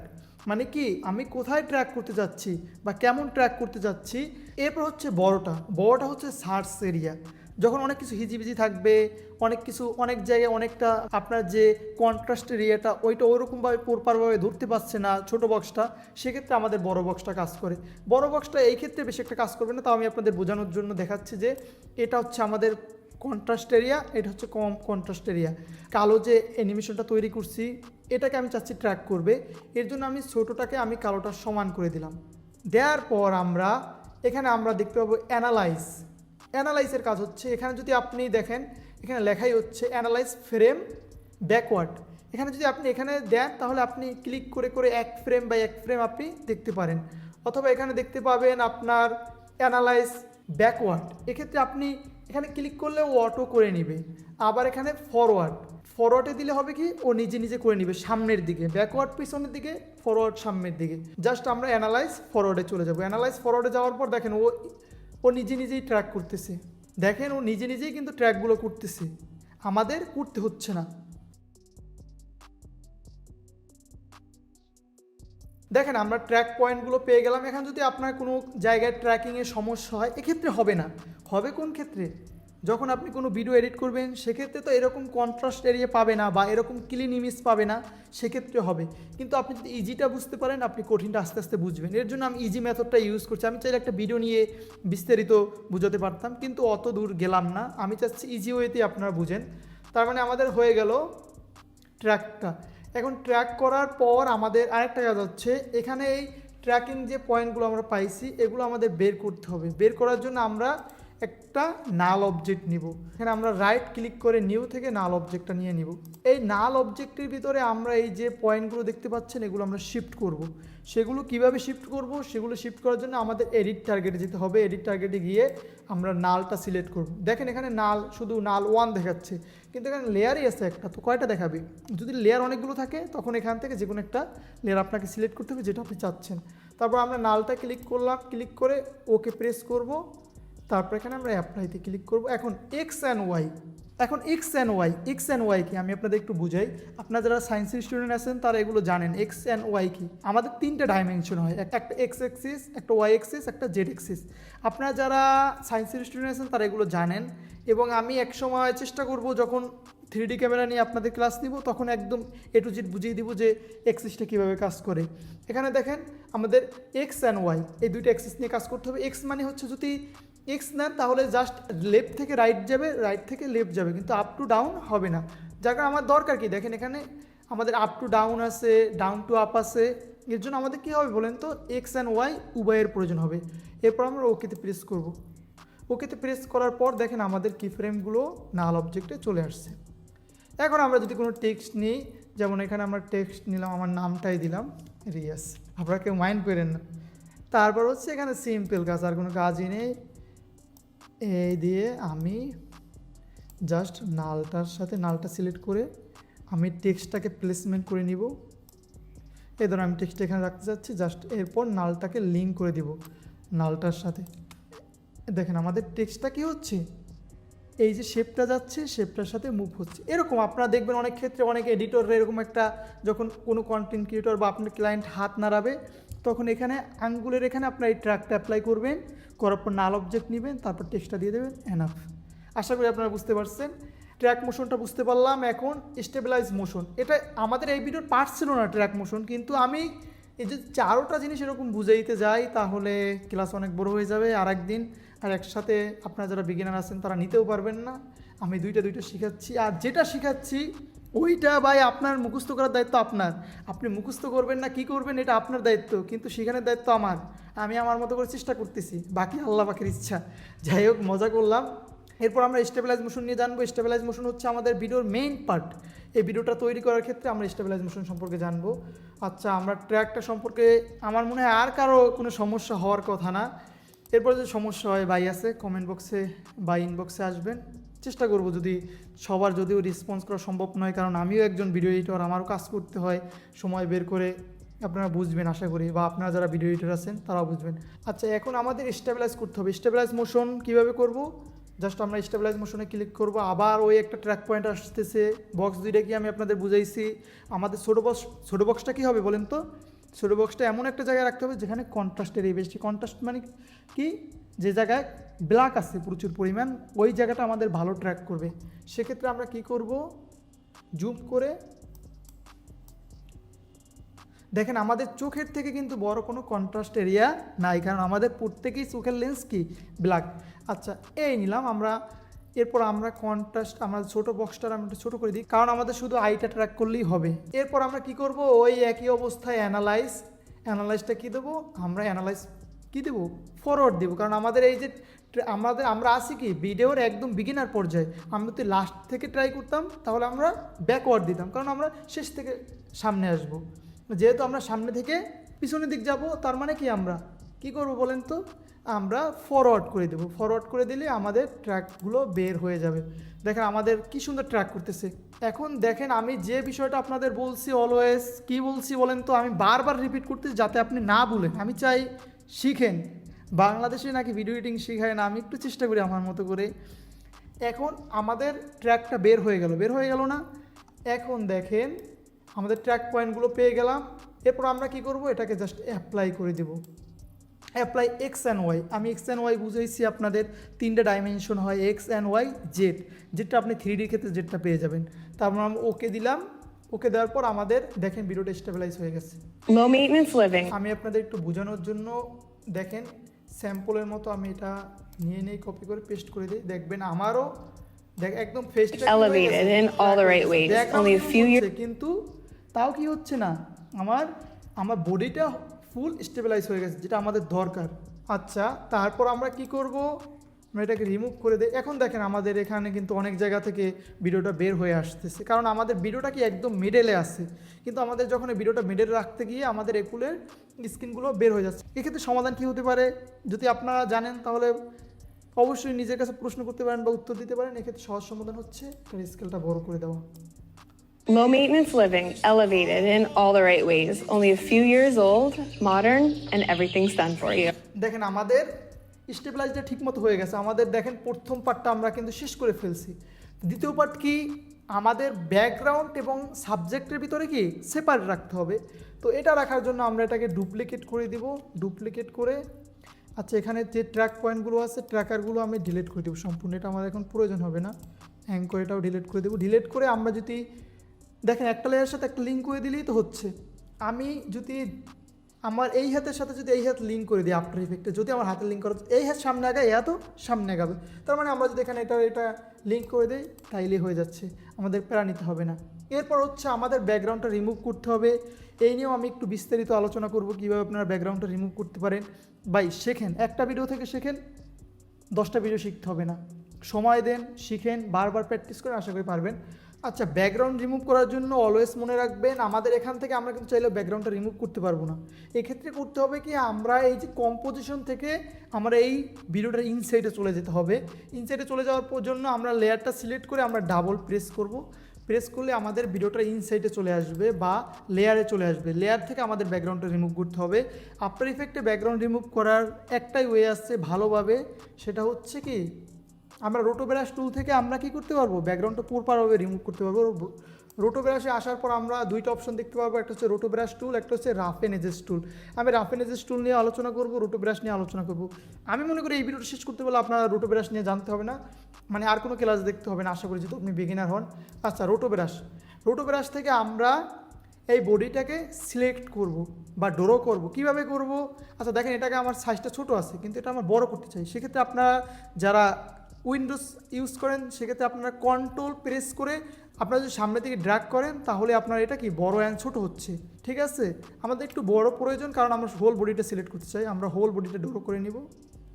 মানে কি আমি কোথায় ট্র্যাক করতে যাচ্ছি বা কেমন ট্র্যাক করতে যাচ্ছি। এরপর হচ্ছে বড়টা হচ্ছে সার্চ এরিয়া, যখন অনেক কিছু হিজিবিজি থাকবে, অনেক কিছু অনেক জায়গায় অনেকটা আপনার যে কন্ট্রাস্ট এরিয়াটা ওইটা ওইরকমভাবে প্রপারভাবে ধরতে পারছে না ছোটো বক্সটা, সেক্ষেত্রে আমাদের বড় বক্সটা কাজ করে। বড় বক্সটা এই ক্ষেত্রে বেশি একটা কাজ করবে না, তাও আমি আপনাদের বোঝানোর জন্য দেখাচ্ছি যে এটা হচ্ছে আমাদের কন্ট্রাস্ট এরিয়া, এটা হচ্ছে কম কন্ট্রাস্ট এরিয়া। কালো যে অ্যানিমেশনটা তৈরি করছি এটাকে আমি চাচ্ছি ট্র্যাক করবে, এর জন্য আমি ছোটোটাকে আমি কালোটার সমান করে দিলাম। দেওয়ার পর এখানে আমরা দেখতে পাবো অ্যানালাইজের কাজ হচ্ছে, এখানে যদি আপনি দেখেন এখানে লেখাই হচ্ছে অ্যানালাইজ ফ্রেম ব্যাকওয়ার্ড। এখানে যদি আপনি এখানে দেন তাহলে আপনি ক্লিক করে করে এক ফ্রেম বাই এক ফ্রেম আপনি দেখতে পারেন, অথবা এখানে দেখতে পাবেন আপনার অ্যানালাইজ ব্যাকওয়ার্ড। এক্ষেত্রে আপনি এখানে ক্লিক করলে ও অটো করে নেবে। আবার এখানে ফরওয়ার্ডে দিলে হবে কি, ও নিজে নিজে করে নেবে সামনের দিকে, ব্যাকওয়ার্ড পিছনের দিকে, ফরওয়ার্ড সামনের দিকে। জাস্ট আমরা অ্যানালাইজ ফরওয়ার্ডে চলে যাবো। অ্যানালাইজ ফরওয়ার্ডে যাওয়ার পর দেখেন ও নিজে নিজেই ট্র্যাক করতেছে, দেখেন ও নিজে নিজেই কিন্তু ট্র্যাকগুলো করতেছে, আমাদের করতে হচ্ছে না। দেখেন আমরা ট্র্যাক পয়েন্টগুলো পেয়ে গেলাম। এখন যদি আপনার কোনো জায়গায় ট্র্যাকিংয়ের সমস্যা হয়, এক্ষেত্রে হবে না। হবে কোন ক্ষেত্রে, যখন আপনি কোনো ভিডিও এডিট করবেন সেক্ষেত্রে তো এরকম কন্ট্রাস্ট এরিয়া পাবে না বা এরকম ক্লিন ইমেজ পাবে না, সেক্ষেত্রে হবে। কিন্তু আপনি যদি ইজিটা বুঝতে পারেন আপনি কঠিনটা আস্তে আস্তে বুঝবেন, এর জন্য আমি ইজি মেথডটা ইউজ করছি। আমি চাইলে একটা ভিডিও নিয়ে বিস্তারিত বুঝাতে পারতাম, কিন্তু অত দূর গেলাম না, আমি চাচ্ছি ইজি ওয়েতে আপনারা বুঝেন। তার মানে আমাদের হয়ে গেল ট্র্যাকটা। এখন ট্র্যাক করার পর আমাদের আরেকটা কাজ হচ্ছে, এখানে এই ট্র্যাকিং যে পয়েন্টগুলো আমরা পাইছি এগুলো আমাদের বের করতে হবে। বের করার জন্য আমরা একটা নাল অবজেক্ট নিব। এখানে আমরা রাইট ক্লিক করে নিউ থেকে নাল অবজেক্টটা নিয়ে নিব। এই নাল অবজেক্টের ভিতরে আমরা এই যে পয়েন্টগুলো দেখতে পাচ্ছেন এগুলো আমরা শিফট করব। সেগুলো কিভাবে শিফট করব, সেগুলো শিফট করার জন্য আমাদের এডিট টার্গেটে যেতে হবে। এডিট টার্গেটে গিয়ে আমরা নালটা সিলেক্ট করব। দেখেন এখানে শুধু নাল 1 দেখাচ্ছে, কিন্তু এখানে লেয়ারই আছে একটা, তো কয়টা দেখাবে। যদি লেয়ার অনেকগুলো থাকে তখন এখান থেকে যে কোনো একটা লেয়ার আপনাকে সিলেক্ট করতে হবে যেটা আপনি চাচ্ছেন। তারপর আমরা নালটা ক্লিক করলাম, ক্লিক করে ওকে প্রেস করব। তারপর এখানে আমরা অ্যাপ্লাইতে ক্লিক করব। এখন এক্স অ্যান্ড ওয়াই কি আমি আপনাদের একটু বুঝাই। আপনারা যারা সায়েন্সের স্টুডেন্ট আছেন তারা এগুলো জানেন। এক্স অ্যান্ড ওয়াই কি, আমাদের 3টে ডাইমেনশন হয়, একটা এক্স এক্সিস, একটা ওয়াই এক্সিস, একটা জেড এক্সিস। আপনারা যারা সায়েন্সের স্টুডেন্ট আছেন তারা এগুলো জানেন, এবং আমি এক সময় চেষ্টা করব যখন 3D ক্যামেরা নিয়ে আপনাদের ক্লাস নিব তখন একদম এ টু জেড বুঝিয়ে দিব যে এক্সিসটা কীভাবে কাজ করে। এখানে দেখেন আমাদের এক্স অ্যান্ড ওয়াই এই দুইটা এক্সিস নিয়ে কাজ করতে হবে। এক্স মানে হচ্ছে যদি এক্স নেন তাহলে জাস্ট লেফট থেকে রাইট যাবে, রাইট থেকে লেফট যাবে, কিন্তু আপ টু ডাউন হবে না। যার কারণে আমার দরকার কি, দেখেন এখানে আমাদের আপ টু ডাউন আছে, ডাউন টু আপ আছে, এর জন্য আমাদের কী হবে বলেন তো, এক্স অ্যান্ড ওয়াই উভয়ের প্রয়োজন হবে। এরপর আমরা ওকেতে প্রেস করব। ওকেতে প্রেস করার পর দেখেন আমাদের কি ফ্রেমগুলো নাল অবজেক্টে চলে আসছে। এখন আমরা যদি কোনো টেক্সট নিই, যেমন এখানে আমরা টেক্সট নিলাম, আমার নামটাই দিলাম রিয়াস, আপনারা কেউ মাইন্ড করেন না। তারপর হচ্ছে এখানে সিম্পল কাজ, আর কোনো কাজই নেই। এই দিয়ে আমি জাস্ট নালটার সাথে নালটা সিলেক্ট করে আমি টেক্সটটাকে প্লেসমেন্ট করে নিব। এই ধরুন আমি টেক্সট এখানে রাখতে চাচ্ছি, জাস্ট এরপর নালটাকে লিঙ্ক করে দিব নালটার সাথে। দেখেন আমাদের টেক্সটটা কী হচ্ছে, এই যে শেপটা যাচ্ছে শেপটার সাথে মুভ হচ্ছে। এরকম আপনারা দেখবেন অনেক ক্ষেত্রে অনেক এডিটররা এরকম একটা, যখন কোনো কন্টেন্ট ক্রিয়েটর বা আপনার ক্লায়েন্ট হাত নাড়াবে তখন এখানে আঙ্গুলের এখানে আপনার এই ট্র্যাকটা অ্যাপ্লাই করবেন, করার পর নাল অবজেক্ট নেবেন, তারপর টেক্সটটা দিয়ে দেবেন, এনাফ। আশা করি আপনারা বুঝতে পারছেন। ট্র্যাক মোশনটা বুঝতে পারলাম। এখন স্টেবিলাইজ মোশন, এটা আমাদের এই ভিডিওর পার্ট ছিল না ট্র্যাক মোশন, কিন্তু আমি এই যে 4টা জিনিস এরকম বুঝাইতে যাই তাহলে ক্লাস অনেক বড় হয়ে যাবে আর একদিন, আর একসাথে আপনারা যারা বিগিনার আছেন তারা নিতেও পারবেন না। আমি দুইটা শেখাচ্ছি, আর যেটা শেখাচ্ছি ওইটা ভাই আপনার মুখস্থ করার দায়িত্ব আপনার। আপনি মুখস্থ করবেন না কি করবেন এটা আপনার দায়িত্ব, কিন্তু শেখানোর দায়িত্ব আমার। আমি আমার মতো করে চেষ্টা করতেছি, বাকি আল্লাহ পাকের ইচ্ছা। যাই হোক, মজা করলাম। এরপর আমরা স্টেবিলাইজ মোশন নিয়ে জানবো। স্টেবিলাইজ মোশন হচ্ছে আমাদের ভিডিওর মেইন পার্ট। এই ভিডিওটা তৈরি করার ক্ষেত্রে আমরা স্টেবিলাইজ মোশন সম্পর্কে জানবো। আচ্ছা, আমরা ট্র্যাকটা সম্পর্কে আমার মনে হয় আর কারো কোনো সমস্যা হওয়ার কথা না। এরপর যদি সমস্যা হয় ভাই আছে কমেন্ট বক্সে বা ইনবক্সে আসবেন, চেষ্টা করব যদি সবার যদিও রেসপন্স করা সম্ভব নয়, কারণ আমিও একজন ভিডিও এডিটর, আমারও কাজ করতে হয় সময় বের করে। আপনারা বুঝবেন আশা করি, বা আপনারা যারা ভিডিও এডিটর আছেন তারাও বুঝবেন। আচ্ছা, এখন আমাদের স্টেবিলাইজ করতে হবে। স্টেবিলাইজ মোশন কীভাবে করব, জাস্ট আমরা স্টেবিলাইজ মোশনে ক্লিক করব। আবার ওই একটা ট্র্যাক পয়েন্ট আসতেছে, বক্স দুইটা কি আমি আপনাদের বুঝাইছি। আমাদের ছোটো বক্সটা কী হবে বলেন তো, ছোটো বক্সটা এমন একটা জায়গায় রাখতে হবে যেখানে কন্ট্রাস্টের এই বেশি। কন্ট্রাস্ট মানে কি, যে জায়গায় ব্ল্যাক আছে প্রচুর পরিমাণ, ওই জায়গাটা আমাদের ভালো ট্র্যাক করবে। সেক্ষেত্রে আমরা কি করব, জুম করে দেখেন আমাদের চোখের থেকে কিন্তু বড় কোনো কন্ট্রাস্ট এরিয়া নাই, কারণ আমাদের প্রত্যেকেই চোখের লেন্স কি ব্ল্যাক। আচ্ছা, এই নিলাম আমরা। এরপর আমরা কন্ট্রাস্ট, আমরা ছোটো বক্সটা আমরা ছোটো করে দিই, কারণ আমাদের শুধু আইটা ট্র্যাক করলেই হবে। এরপর আমরা কি করব, ওই একই অবস্থায় অ্যানালাইজটা কী দেবো আমরা, কী দেবো, ফরওয়ার্ড দেবো। কারণ আমাদের এই যে আমরা আসি কি ভিডিওর একদম বিগিনার পর্যায়ে। আমরা যদি লাস্ট থেকে ট্রাই করতাম তাহলে আমরা ব্যাকওয়ার্ড দিতাম, কারণ আমরা শেষ থেকে সামনে আসব। যেহেতু আমরা সামনে থেকে পিছনের দিক যাব, তার মানে কি আমরা কি করব বলেন তো, আমরা ফরওয়ার্ড করে দেবো। ফরওয়ার্ড করে দিলে আমাদের ট্র্যাকগুলো বের হয়ে যাবে। দেখেন আমাদের কি সুন্দর ট্র্যাক করতেছে। এখন দেখেন আমি যে বিষয়টা আপনাদের বলছি অলওয়েজ, কি বলছি বলেন তো, আমি বারবার রিপিট করতেছি যাতে আপনি না ভুলেন। আমি চাই শিখেন। বাংলাদেশে নাকি ভিডিও এডিটিং শেখায় না, আমি একটু চেষ্টা করি আমার মতো করে। এখন আমাদের ট্র্যাকটা বের হয়ে গেল না। এখন দেখেন আমাদের ট্র্যাক পয়েন্টগুলো পেয়ে গেলাম। এরপর আমরা কি করব, এটাকে জাস্ট অ্যাপ্লাই করে দেব। Apply x and y. আমি এক্স অ্যান্ড ওয়াই বুঝাইছি আপনাদের, 3টে ডাইমেনশন হয়, এক্স অ্যান্ড ওয়াই জেড। যেটা আপনি 3D ক্ষেত্রে জেডটা পেয়ে যাবেন। তারপর আমরা ওকে দিলাম। ওকে দেওয়ার পর আমাদের দেখেন ভিডিওটা স্টেবিলাইজ হয়ে গেছে। Low maintenance living. আমি আপনাদের একটু বোঝানোর জন্য দেখেন স্যাম্পলের মতো আমি এটা নিয়ে কপি করে পেস্ট করে দিই। দেখবেন আমারও একদম ফেসটা Elevated in all the right ways. Only a few years. কিন্তু তাও কি হচ্ছে না, আমার বডিটা ফুল স্টেবিলাইজ হয়ে গেছে, যেটা আমাদের দরকার। আচ্ছা, তারপর আমরা কি করব, আমরা এটাকে রিমুভ করে দিই। এখন দেখেন আমাদের এখানে কিন্তু অনেক জায়গা থেকে ভিডিওটা বের হয়ে আসতেছে, কারণ আমাদের ভিডিওটা কি একদম মিডলে আছে, কিন্তু আমাদের যখন এই ভিডিওটা মিডলে রাখতে গিয়ে আমাদের একুলের স্ক্রিনগুলো বের হয়ে যাচ্ছে। এক্ষেত্রে সমাধান কী হতে পারে, যদি আপনারা জানেন তাহলে অবশ্যই নিজের কাছে প্রশ্ন করতে পারেন বা উত্তর দিতে পারেন। এক্ষেত্রে সহজ সমাধান হচ্ছে এটার স্কেলটা বড় করে দেওয়া। Low maintenance living, elevated in all the right ways. Only a few years old, modern, and everything's done for you. দেখেন আমাদের স্টেবিলাইজটা ঠিকমতো হয়ে গেছে। আমাদের দেখেন প্রথম পার্টটা আমরা কিন্তু শেষ করে ফেলছি। দ্বিতীয় পার্ট কি, আমাদের ব্যাকগ্রাউন্ড এবং সাবজেক্টের ভিতরে কি সেপারেট রাখতে হবে। তো এটা রাখার জন্য আমরা এটাকে ডুপ্লিকেট করে দিব। ডুপ্লিকেট করে আচ্ছা, এখানে যে ট্র্যাক পয়েন্টগুলো আছে ট্র্যাকারগুলো আমি ডিলিট করে দেবো সম্পূর্ণ। এটা আমার এখন প্রয়োজন হবে না। অ্যাঙ্কর এটাও ডিলিট করে দেবো। ডিলিট করে আমরা যদি দেখেন একটা লেয়ারের সাথে একটা লিঙ্ক করে দিলেই তো হচ্ছে। আমি যদি আমার এই হাতের সাথে যদি এই হাত লিঙ্ক করে দিই আফটার ইফেক্টে, যদি আমার হাতে লিঙ্ক করা এই হাত সামনে আগায়, এত সামনে আগাবে। তার মানে আমরা যদি এখানে এটা লিঙ্ক করে দিই তাইলেই হয়ে যাচ্ছে, আমাদের প্যারা নিতে হবে না। এরপর হচ্ছে আমাদের ব্যাকগ্রাউন্ডটা রিমুভ করতে হবে। এই নিয়েও আমি একটু বিস্তারিত আলোচনা করব কীভাবে আপনারা ব্যাকগ্রাউন্ডটা রিমুভ করতে পারেন। ভাই শেখেন, একটা ভিডিও থেকে শেখেন, 10টা ভিডিও শিখতে হবে না, সময় দেন, শিখেন, বারবার প্র্যাকটিস করে আশা করি পারবেন। আচ্ছা, ব্যাকগ্রাউন্ড রিমুভ করার জন্য অলওয়েজ মনে রাখবেন আমাদের এখান থেকে আমরা কিন্তু চাইলেও ব্যাকগ্রাউন্ডটা রিমুভ করতে পারবো না। এক্ষেত্রে করতে হবে কি, আমরা এই যে কম্পোজিশন থেকে আমরা এই ভিডিওটার ইনসাইডে চলে যেতে হবে। ইনসাইডে চলে যাওয়ার জন্য আমরা লেয়ারটা সিলেক্ট করে আমরা ডাবল প্রেস করব। প্রেস করলে আমাদের ভিডিওটা ইনসাইডে চলে আসবে বা লেয়ারে চলে আসবে। লেয়ার থেকে আমাদের ব্যাকগ্রাউন্ডটা রিমুভ করতে হবে। আফটার ইফেক্টে ব্যাকগ্রাউন্ড রিমুভ করার একটাই ওয়ে আসছে ভালোভাবে, সেটা হচ্ছে কি, আমরা রোটো ব্রাশ টুল থেকে আমরা কি করতে পারবো, ব্যাকগ্রাউন্ডটা পুরোপুরিভাবে রিমুভ করতে পারবো। রোটো ব্রাশে আসার পর আমরা দুইটা অপশন দেখতে পারবো, একটা হচ্ছে রোটো ব্রাশ টুল, একটা হচ্ছে রাফ এন্ড এজেস টুল। আমি রাফ এন্ড এজেস টুল নিয়ে আলোচনা করবো, রোটো ব্রাশ নিয়ে আলোচনা করবো। আমি মনে করি এই ভিডিওটা শেষ করতে পারলে আপনারা রোটো ব্রাশ নিয়ে জানতে হবে না, মানে আর কোনো ক্লাস দেখতে হবে না আশা করি, যেহেতু আপনি বিগিনার হন। আচ্ছা, রোটো ব্রাশ থেকে আমরা এই বডিটাকে সিলেক্ট করব বা ড্র করব। কিভাবে করব? আচ্ছা দেখেন, এটাকে আমার সাইজটা ছোট আছে, কিন্তু এটা আমার বড় করতে চাই। সেক্ষেত্রে আপনারা যারা উইন্ডোজ ইউজ করেন সেক্ষেত্রে আপনারা কন্ট্রোল প্রেস করে আপনারা যদি সামনে থেকে ড্র্যাগ করেন তাহলে আপনার এটা কি বড় অ্যান্ড ছোট হচ্ছে। ঠিক আছে, আমাদের একটু বড় প্রয়োজন, কারণ আমরা হোল বডিটা সিলেক্ট করতে চাই। আমরা হোল বডিটা ড্র করে নিব।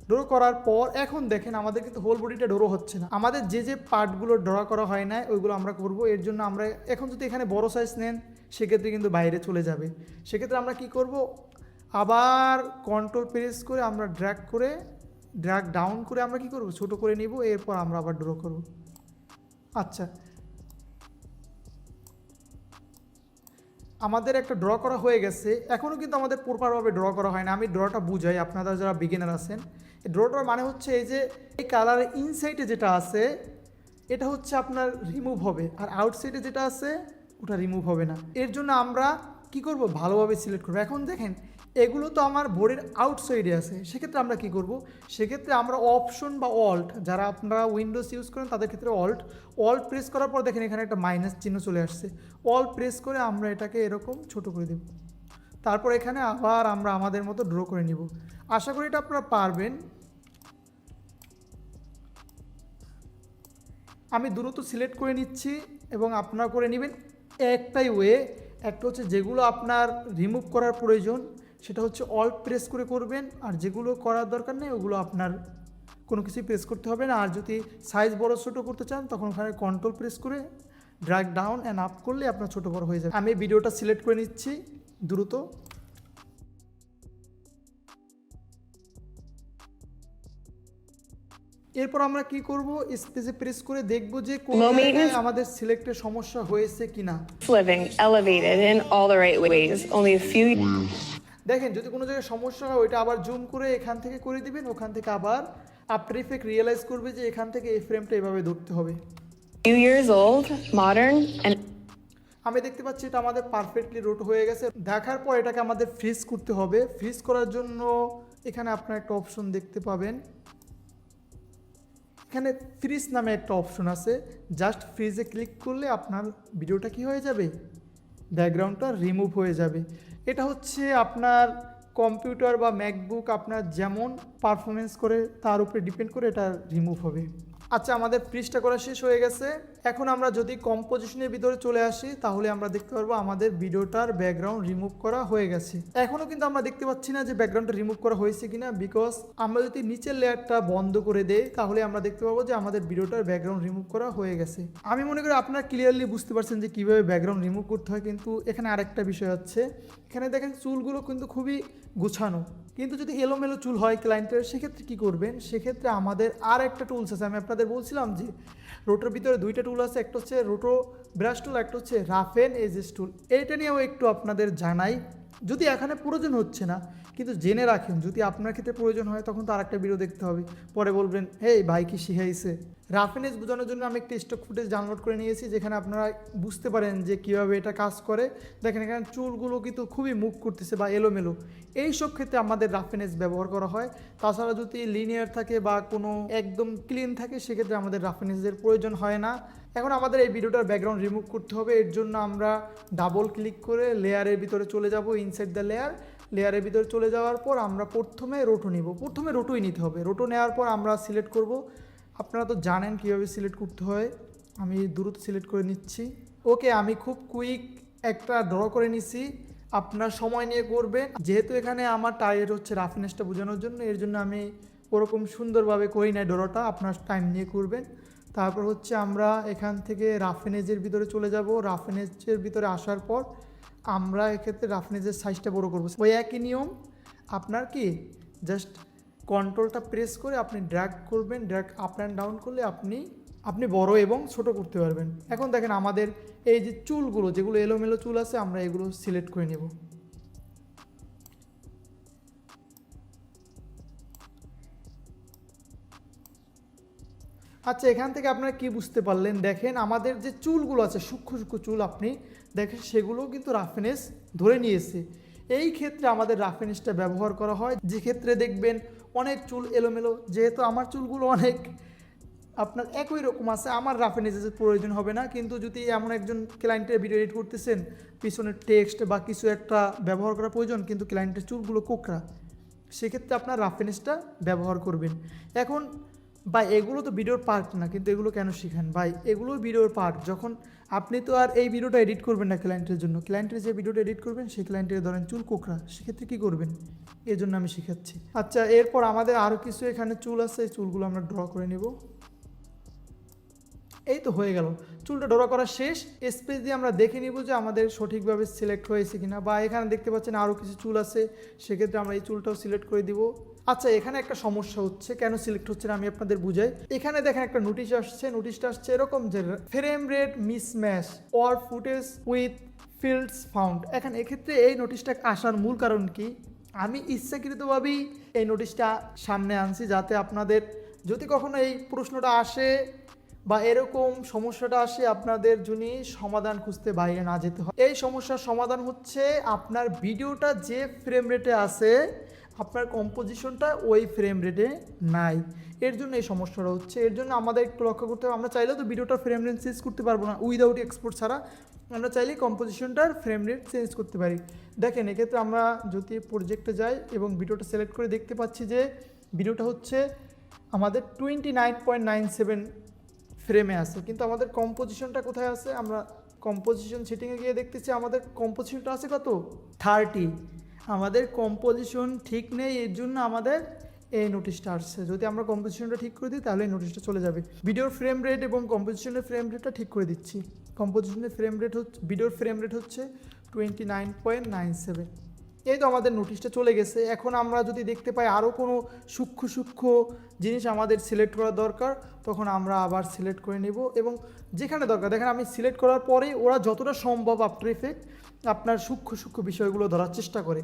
ড্র করার পর এখন দেখেন আমাদের কিন্তু হোল বডিটা ড্র হচ্ছে না। আমাদের যে যে পার্টগুলো ড্র করা হয় না ওইগুলো আমরা করব। এর জন্য আমরা এখন যদি এখানে বড় সাইজ নেন সেক্ষেত্রে কিন্তু বাইরে চলে যাবে। সেক্ষেত্রে আমরা কি করব, আবার কন্ট্রোল প্রেস করে আমরা ড্র্যাগ ডাউন করে আমরা কি করব, ছোট করে নিব। এরপর আমরা আবার ড্র করব। আচ্ছা, আমাদের একটা ড্র করা হয়ে গেছে। এখনও কিন্তু আমাদের প্রপারভাবে ড্র করা হয় না। আমি ড্রটা বুঝাই আপনারা যারা বিগিনার আছেন। এই ড্রটার মানে হচ্ছে এই যে এই কালারের ইনসাইডে যেটা আছে এটা হচ্ছে আপনার রিমুভ হবে, আর আউটসাইডে যেটা আছে ওটা রিমুভ হবে না। এর জন্য আমরা কি করব, ভালোভাবে সিলেক্ট করব। এখন দেখেন এগুলো তো আমার বোর্ডের আউটসাইডে আছে, সেক্ষেত্রে আমরা কি করব, সেক্ষেত্রে আমরা অপশন বা অল্ট, যারা আপনারা উইন্ডোজ ইউজ করেন তাদের ক্ষেত্রে অল্ট প্রেস করার পর দেখেন এখানে একটা মাইনাস চিহ্ন চলে আসছে। অল প্রেস করে আমরা এটাকে এরকম ছোট করে দেব। তারপর এখানে আবার আমরা আমাদের মতো ড্র করে নিব। আশা করি এটা আপনারা পারবেন। আমি দ্রুত সিলেক্ট করে নিচ্ছি এবং আপনারা করে নেবেন। একটাই ওয়ে, একটা হচ্ছে যেগুলো আপনার রিমুভ করার প্রয়োজন সেটা হচ্ছে অল্ট প্রেস করে করবেন, আর যেগুলো করার দরকার নেই ওগুলো আপনার কোনো কিছুই প্রেস করতে হবে না। আর যদি সাইজ বড় ছোটো করতে চান তখন ওখানে কন্ট্রোল প্রেস করে ড্র্যাগ ডাউন অ্যান্ড আপ করলে আপনার ছোটো বড় হয়ে যাবে। আমি ভিডিওটা সিলেক্ট করে নিচ্ছি দ্রুত। এরপর আমরা কি করব, স্পেসে প্রেস করে দেখব যে কোন জায়গায় আমাদের সিলেক্টের সমস্যা হয়েছে কিনা। Living elevated in all the right ways. Only a few দেখেন যদি কোনো জায়গায় সমস্যা হয় ওইটা আবার জুম করে এখান থেকে করে দিবেন, ওখান থেকে আবার আফটার ইফেক্ট রিয়েলাইজ করবে যে এখান থেকে এই ফ্রেমটা এভাবে ধরতে হবে। years old, modern, and আমি দেখতে পাচ্ছি এটা আমাদের পারফেক্টলি রোট হয়ে গেছে। দেখার পর এটাকে আমাদের ফ্রিজ করতে হবে। ফ্রিজ করার জন্য এখানে আপনার একটা অপশন দেখতে পাবেন, এখানে ফ্রিজ নামে একটা অপশন আছে। জাস্ট ফ্রিজে ক্লিক করলে আপনার ভিডিওটা কি হয়ে যাবে, ব্যাকগ্রাউন্ডটা রিমুভ হয়ে যাবে। এটা হচ্ছে আপনার কম্পিউটার বা ম্যাকবুক আপনার যেমন পারফরমেন্স করে তার উপরে ডিপেন্ড করে এটা রিমুভ হবে। আচ্ছা, আমাদের ফ্রিজটা করা শেষ হয়ে গেছে। এখন আমরা যদি কম্পোজিশনের ভিতরে চলে আসি তাহলে আমরা দেখতে পারবো আমাদের ভিডিওটার ব্যাকগ্রাউন্ড রিমুভ করা হয়ে গেছে। এখনও কিন্তু আমরা দেখতে পাচ্ছি না যে ব্যাকগ্রাউন্ডটা রিমুভ করা হয়েছে কিনা, বিকজ আমরা যদি নিচের লেয়ারটা বন্ধ করে দেই তাহলে আমরা দেখতে পাবো যে আমাদের ভিডিওটার ব্যাকগ্রাউন্ড রিমুভ করা হয়ে গেছে। আমি মনে করি আপনারা ক্লিয়ারলি বুঝতে পারছেন যে কীভাবে ব্যাকগ্রাউন্ড রিমুভ করতে হয়। কিন্তু এখানে আরেকটা বিষয় হচ্ছে, এখানে দেখেন চুলগুলো কিন্তু খুবই গুছানো, কিন্তু যদি এলোমেলো চুল হয় ক্লায়েন্টের সেক্ষেত্রে কী করবেন, সেক্ষেত্রে আমাদের আর একটা টুলস আছে। আমি আপনাদের বলছিলাম যে রোটোর ভিতরে দুইটা টুল আছে, একটা হচ্ছে রোটো ব্রাশ টুল, একটা হচ্ছে রাফ এন্ড এজেস টুল। এইটা নিয়েও একটু আপনাদের জানাই, যদি এখানে প্রয়োজন হচ্ছে না কিন্তু জেনে রাখেন, যদি আপনার ক্ষেত্রে প্রয়োজন হয় তখন তো আরেকটা ভিডিও দেখতে হবে, পরে বলবেন হেই ভাই কি শিখাইছে। রাফ এন্ড এজ বোঝানোর জন্য আমি একটি স্টক ফুটেজ ডাউনলোড করে নিয়েছি যেখানে আপনারা বুঝতে পারেন যে কীভাবে এটা কাজ করে। দেখেন এখানে চুলগুলো কিন্তু খুবই মুভ করতেছে বা এলোমেলো, এই সব ক্ষেত্রে আমাদের রাফ এন্ড এজ ব্যবহার করা হয়। তাছাড়া যদি লিনিয়ার থাকে বা কোনো একদম ক্লিন থাকে সেক্ষেত্রে আমাদের রাফ এন্ড এজের প্রয়োজন হয় না। এখন আমাদের এই ভিডিওটার ব্যাকগ্রাউন্ড রিমুভ করতে হবে। এর জন্য আমরা ডাবল ক্লিক করে লেয়ারের ভিতরে চলে যাব, ইনসাইড দ্য লেয়ারের ভিতরে চলে যাওয়ার পর আমরা প্রথমে রোটো নিব। প্রথমে রোটোই নিতে হবে। রোটো নেওয়ার পর আমরা সিলেক্ট করব। আপনারা তো জানেন কীভাবে সিলেক্ট করতে হয়, আমি দ্রুত সিলেক্ট করে নিচ্ছি। ওকে, আমি খুব কুইক একটা ড্র করে নিচ্ছি। আপনার সময় নিয়ে করবেন। যেহেতু এখানে আমার টার্গেট হচ্ছে রাফিনেসটা বোঝানোর জন্য, এর জন্য আমি ওরকম সুন্দরভাবে করি না ডোরাটা, আপনার টাইম নিয়ে করবেন। তারপর হচ্ছে আমরা এখান থেকে রাফিনেজের ভিতরে চলে যাব। রাফিনেজের ভিতরে আসার পর আমরা এক্ষেত্রে রাফিনেজের সাইজটা বড় করবো। ওই একই নিয়ম, আপনার কি জাস্ট কন্ট্রোলটা প্রেস করে আপনি ড্র্যাগ করবেন, ড্র্যাগ আপ অ্যান্ড ডাউন করলে আপনি বড় এবং ছোট করতে পারবেন। এখন দেখেন আমাদের এই যে চুলগুলো, যেগুলো এলোমেলো চুল আছে, আমরা এগুলো সিলেক্ট করে নেব। আচ্ছা, এখান থেকে আপনারা কি বুঝতে পারলেন? দেখেন আমাদের যে চুলগুলো আছে, সূক্ষ্ম সূক্ষ্ম চুল, আপনি দেখেন সেগুলো কিন্তু রাফিনেস ধরে নিয়েছে। এই ক্ষেত্রে আমাদের রাফিনেসটা ব্যবহার করা হয়। যে ক্ষেত্রে দেখবেন অনেক চুল এলোমেলো, যেহেতু আমার চুলগুলো অনেক আপনার একই রকম আছে, আমার রাফিনেসের প্রয়োজন হবে না। কিন্তু যদি এমন একজন ক্লায়েন্টের ভিডিও এডিট করতেছেন, পিছনের টেক্সট বা কিছু একটা ব্যবহার করা প্রয়োজন, কিন্তু ক্লায়েন্টের চুলগুলো কোঁকড়া, সেক্ষেত্রে আপনার রাফিনেসটা ব্যবহার করবেন। এখন ভাই এগুলো তো ভিডিওর পার্ট না, কিন্তু এগুলো কেন শিখান ভাই? এগুলো ভিডিওর পার্ট। যখন আপনি তো আর এই ভিডিওটা এডিট করবেন না ক্লায়েন্টের জন্য, ক্লায়েন্টের যে ভিডিওটা এডিট করবেন সেই ক্লায়েন্টের ধরেন চুল কোঁকড়া, সেক্ষেত্রে কী করবেন? এই জন্য আমি শেখাচ্ছি। আচ্ছা, এরপর আমাদের আরও কিছু এখানে চুল আছে, এই চুলগুলো আমরা ড্র করে নেব। এই তো হয়ে গেল, চুলটা ড্র করা শেষ। স্পেস দিয়ে আমরা দেখে নিব যে আমাদের সঠিকভাবে সিলেক্ট হয়েছে কিনা। বা এখানে দেখতে পাচ্ছেন আরও কিছু চুল আছে, সেক্ষেত্রে আমরা এই চুলটাও সিলেক্ট করে দিব। আচ্ছা, এখানে একটা সমস্যা হচ্ছে, কেন সিলেক্ট হচ্ছে না আমি আপনাদের বুঝাই। এখানে দেখেন একটা নোটিশ আসছে, নোটিশটা আসছে এরকম যে frame rate mismatch or footage with fields found. এখন এক্ষেত্রে এই নোটিশটা আসার মূল কারণ কি? আমি ইচ্ছাকৃতভাবেই এই নোটিশটা সামনে আনছি, যাতে আপনাদের যদি কখনো এই প্রশ্নটা আসে বা এরকম সমস্যাটা আসে, আপনাদের জন্য সমাধান খুঁজতে বাইরে না যেতে হয়। এই সমস্যার সমাধান হচ্ছে আপনার ভিডিওটা যে ফ্রেম রেটে আছে, আপনার কম্পোজিশনটা ওই ফ্রেম রেটে নাই, এর জন্য এই সমস্যাটা হচ্ছে। এর জন্য আমাদের একটু লক্ষ্য করতে হবে। আমরা চাইলেও তো ভিডিওটার ফ্রেম রেট চেঞ্জ করতে পারবো না উইদাউট এক্সপোর্ট ছাড়া। আমরা চাইলেই কম্পোজিশনটার ফ্রেম রেট চেঞ্জ করতে পারি। দেখেন এক্ষেত্রে আমরা যদি প্রজেক্টে যাই এবং ভিডিওটা সিলেক্ট করে দেখতে পাচ্ছি যে ভিডিওটা হচ্ছে আমাদের 29.97 ফ্রেমে আছে, কিন্তু আমাদের কম্পোজিশনটা কোথায় আছে? আমরা কম্পোজিশন সেটিংয়ে গিয়ে দেখতেছি আমাদের কম্পোজিশনটা আছে কত? 30। আমাদের কম্পোজিশন ঠিক নেই, এর জন্য আমাদের এই নোটিশটা আসছে। যদি আমরা কম্পোজিশনটা ঠিক করে দিই তাহলে এই নোটিশটা চলে যাবে। ভিডিওর ফ্রেম রেট এবং কম্পোজিশনের ফ্রেম রেটটা ঠিক করে দিচ্ছি। কম্পোজিশনের ফ্রেম রেট হচ্ছে, ভিডিওর ফ্রেম রেট হচ্ছে 29.97। এই তো আমাদের নোটিশটা চলে গেছে। এখন আমরা যদি দেখতে পাই আরও কোনো সূক্ষ্ম সূক্ষ্ম জিনিস আমাদের সিলেক্ট করা দরকার, তখন আমরা আবার সিলেক্ট করে নেব। এবং যেখানে দরকার, দেখেন আমি সিলেক্ট করার পরেই ওরা যতটা সম্ভব আফটার ইফেক্ট আপনার সূক্ষ্ম সূক্ষ্ম বিষয়গুলো ধরার চেষ্টা করে।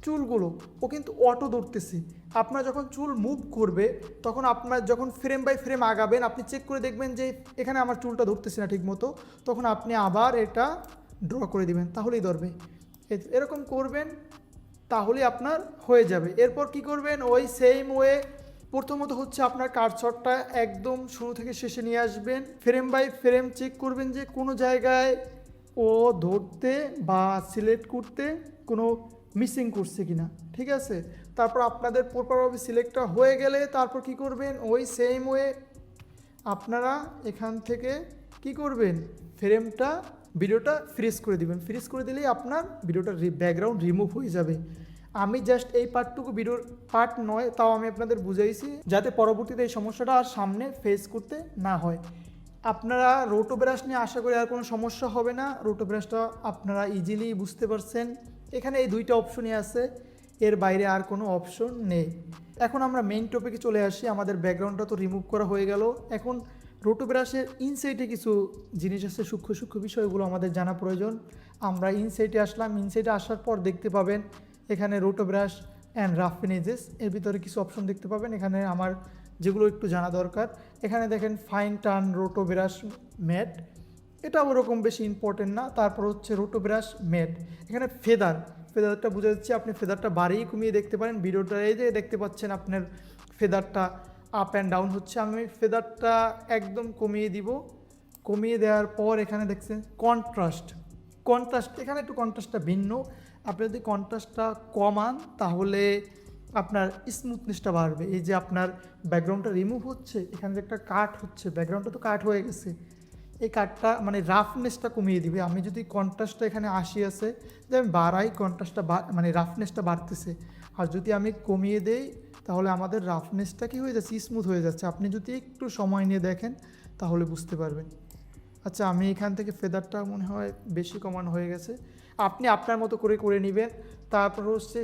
চুলগুলো ও কিন্তু অটো ধরতেছে। আপনার যখন চুল মুভ করবে, তখন আপনার যখন ফ্রেম বাই ফ্রেম আগাবেন, আপনি চেক করে দেখবেন যে এখানে আমার চুলটা ধরতেছে না ঠিক মতো, তখন আপনি আবার এটা ড্র করে দিবেন, তাহলেই ধরবে। এরকম করবেন, তাহলে আপনার হয়ে যাবে। এরপর কি করবেন? ওই সেম ওয়ে, প্রথমত হচ্ছে আপনার কাটশটটা একদম শুরু থেকে শেষে নিয়ে আসবেন। ফ্রেম বাই ফ্রেম চেক করবেন যে কোনো জায়গায় ও ধরতে বা সিলেক্ট করতে কোনো মিসিং করছে কিনা, ঠিক আছে? তারপর আপনাদের প্রপারভাবে সিলেক্টটা হয়ে গেলে তারপর কি করবেন? ওই সেম ওয়ে আপনারা এখান থেকে কি করবেন? ফ্রেমটা ভিডিওটা ফ্রিজ করে দিবেন। ফ্রিজ করে দিলেই আপনার ভিডিওটার ব্যাকগ্রাউন্ড রিমুভ হয়ে যাবে। আমি জাস্ট এই পার্টটুকু ভিডিওর পার্ট নয়, তাও আমি আপনাদের বুঝাইছি যাতে পরবর্তীতে এই সমস্যাটা আর সামনে ফেস করতে না হয়। আপনারা রোটো ব্রাশ নিয়ে আশা করি আর কোনো সমস্যা হবে না। রোটো ব্রাশটা আপনারা ইজিলি বুঝতে পারছেন। এখানে এই দুইটা অপশনই আছে, এর বাইরে আর কোনো অপশন নেই। এখন আমরা মেইন টপিকে চলে আসি। আমাদের ব্যাকগ্রাউন্ডটা তো রিমুভ করা হয়ে গেল। এখন রোটো ব্রাশের ইনসাইডে কিছু জিনিস আছে, সূক্ষ্ম সূক্ষ্ম বিষয়গুলো আমাদের জানা প্রয়োজন। আমরা ইনসাইডে আসলাম। ইনসাইডে আসার পর দেখতে পাবেন এখানে রোটো ব্রাশ অ্যান্ড রাফিনেজেস, এর ভিতরে কিছু অপশন দেখতে পাবেন। এখানে আমার যেগুলো একটু জানা দরকার, এখানে দেখেন ফাইন টার্ন রোটো ব্রাশ ম্যাট, এটা ওরকম বেশি ইম্পর্টেন্ট না। তারপর হচ্ছে রোটো ব্রাশ ম্যাট। এখানে ফেদারটা বুঝে যাচ্ছে, আপনি ফেদারটা বাড়িয়ে কমিয়ে দেখতে পারেন। ভিডিওটা এই যে দেখতে পাচ্ছেন আপনার ফেদারটা আপ অ্যান্ড ডাউন হচ্ছে। আমি ফেদারটা একদম কমিয়ে দিব। কমিয়ে দেওয়ার পর এখানে দেখছেন কন্ট্রাস্ট, এখানে একটু কন্ট্রাস্টটা ভিন্ন। আপনি যদি কন্ট্রাস্টটা কমান তাহলে আপনার স্মুথনেসটা বাড়বে। এই যে আপনার ব্যাকগ্রাউন্ডটা রিমুভ হচ্ছে, এখানে যে একটা কাট হচ্ছে, ব্যাকগ্রাউন্ডটা তো কাট হয়ে গেছে, এই কার্ডটা মানে রাফনেসটা কমিয়ে দিবে। আমি যদি কন্ট্রাস্টটা এখানে 80 আছে, যে আমি বাড়াই কন্ট্রাস্টটা মানে রাফনেসটা বাড়তেছে, আর যদি আমি কমিয়ে দেই তাহলে আমাদের রাফনেসটা কি হয়ে যাচ্ছে, স্মুথ হয়ে যাচ্ছে। আপনি যদি একটু সময় নিয়ে দেখেন তাহলে বুঝতে পারবেন। আচ্ছা, আমি এখান থেকে ফেদারটা মনে হয় বেশি কমানো হয়ে গেছে, আপনি আপনার মতো করে করে নেবেন। তারপর হচ্ছে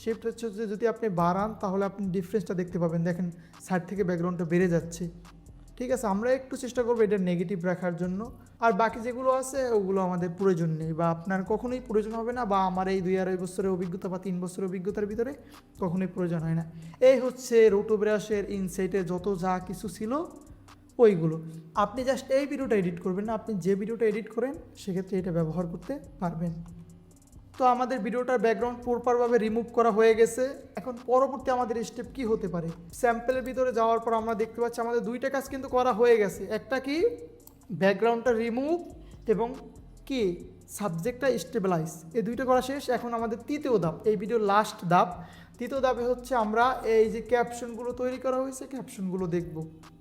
শিফট হচ্ছে যে যদি আপনি বাড়ান তাহলে আপনি ডিফারেন্সটা দেখতে পাবেন। দেখেন সাইড থেকে ব্যাকগ্রাউন্ডটা বেড়ে যাচ্ছে। ঠিক আছে, আমরা একটু চেষ্টা করবো এটা নেগেটিভ রাখার জন্য। আর বাকি যেগুলো আছে ওগুলো আমাদের প্রয়োজন নেই, বা আপনার কখনোই প্রয়োজন হবে না, বা আমার এই 2-2.5 বছরের অভিজ্ঞতা বা 3 বছরের অভিজ্ঞতার ভিতরে কখনোই প্রয়োজন হয় না। এই হচ্ছে রোটো ব্রাশের ইনসাইটে যত যা কিছু ছিল ওইগুলো। আপনি জাস্ট এই ভিডিওটা এডিট করবেন না, আপনি যে ভিডিওটা এডিট করেন সেক্ষেত্রে এটা ব্যবহার করতে পারবেন। তো আমাদের ভিডিওটার ব্যাকগ্রাউন্ড প্রপারভাবে রিমুভ করা হয়ে গেছে। এখন পরবর্তী আমাদের স্টেপ কি হতে পারে, স্যাম্পলের ভিতরে যাওয়ার পর আমরা দেখতে পাচ্ছি আমাদের দুইটা কাজ কিন্তু করা হয়ে গেছে। একটা কি, ব্যাকগ্রাউন্ডটা রিমুভ, এবং কি সাবজেক্টটা স্টেবিলাইজ, এই দুইটা করা শেষ। এখন আমাদের তৃতীয় ধাপ, এই ভিডিওর লাস্ট ধাপ। তৃতীয় ধাপে হচ্ছে আমরা এই যে ক্যাপশনগুলো তৈরি করা হয়েছে ক্যাপশনগুলো দেখব।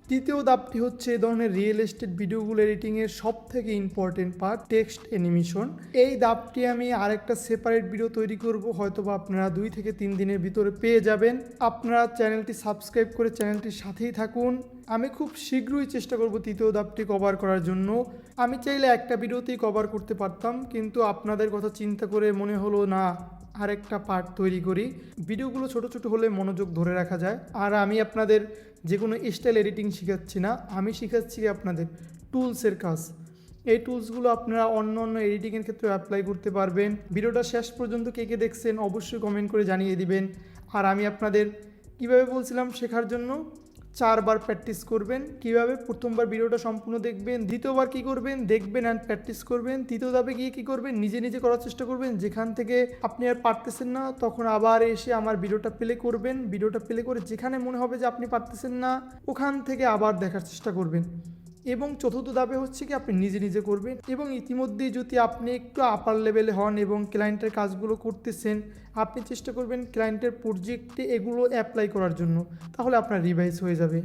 তৃতীয় ধাপটি হচ্ছে এই ধরনের রিয়েল এস্টেট ভিডিওগুলো এডিটিংয়ের সব থেকে ইম্পর্টেন্ট পার্ট, টেক্সট অ্যানিমেশন। এই ধাপটি আমি আরেকটা সেপারেট ভিডিও তৈরি করব, হয়তো বা আপনারা 2 থেকে 3 দিনের ভিতরে পেয়ে যাবেন। আপনারা চ্যানেলটি সাবস্ক্রাইব করে চ্যানেলটির সাথেই থাকুন। আমি খুব শীঘ্রই চেষ্টা করব তৃতীয় ধাপটি কভার করার জন্য। আমি চাইলে একটা ভিডিওতেই কভার করতে পারতাম, কিন্তু আপনাদের কথা চিন্তা করে মনে হলো না আরেকটা পার্ট তৈরি করি। ভিডিওগুলো ছোট ছোট হলে মনোযোগ ধরে রাখা যায়। আর আমি আপনাদের যে কোনো স্টাইল এডিটিং শেখাচ্ছি না, আমি শেখাচ্ছি আপনাদের টুলসের কাজ। এই টুলসগুলো আপনারা অন্য অন্য এডিটিংয়ের ক্ষেত্রে অ্যাপ্লাই করতে পারবেন। ভিডিওটা শেষ পর্যন্ত কে কে দেখছেন অবশ্যই কমেন্ট করে জানিয়ে দিবেন। আর আমি আপনাদের কীভাবে বলছিলাম শেখার জন্য, 4 বার প্র্যাকটিস করবেন। কিভাবে, প্রথমবার ভিডিওটা সম্পূর্ণ দেখবেন, দ্বিতীয়বার কি করবেন, দেখবেন অ্যান্ড প্র্যাকটিস করবেন, তৃতীয় ধাপে গিয়ে কী করবেন, নিজে নিজে করার চেষ্টা করবেন। যেখান থেকে আপনি আর পারতেছেন না তখন আবার এসে আমার ভিডিওটা প্লে করবেন। ভিডিওটা প্লে করে যেখানে মনে হবে যে আপনি পারতেছেন না ওখান থেকে আবার দেখার চেষ্টা করবেন। এবং চতুর্থ ধাপে হচ্ছে কি আপনি নিজে নিজে করবেন। এবং ইতিমধ্যেই যদি আপনি একটু আপার লেভেলে হন এবং ক্লায়েন্টের কাজগুলো করতেছেন, আপনি চেষ্টা করবেন ক্লায়েন্টের প্রজেক্টে এগুলো অ্যাপ্লাই করার জন্য, তাহলে আপনার রিভাইজ হয়ে যাবে।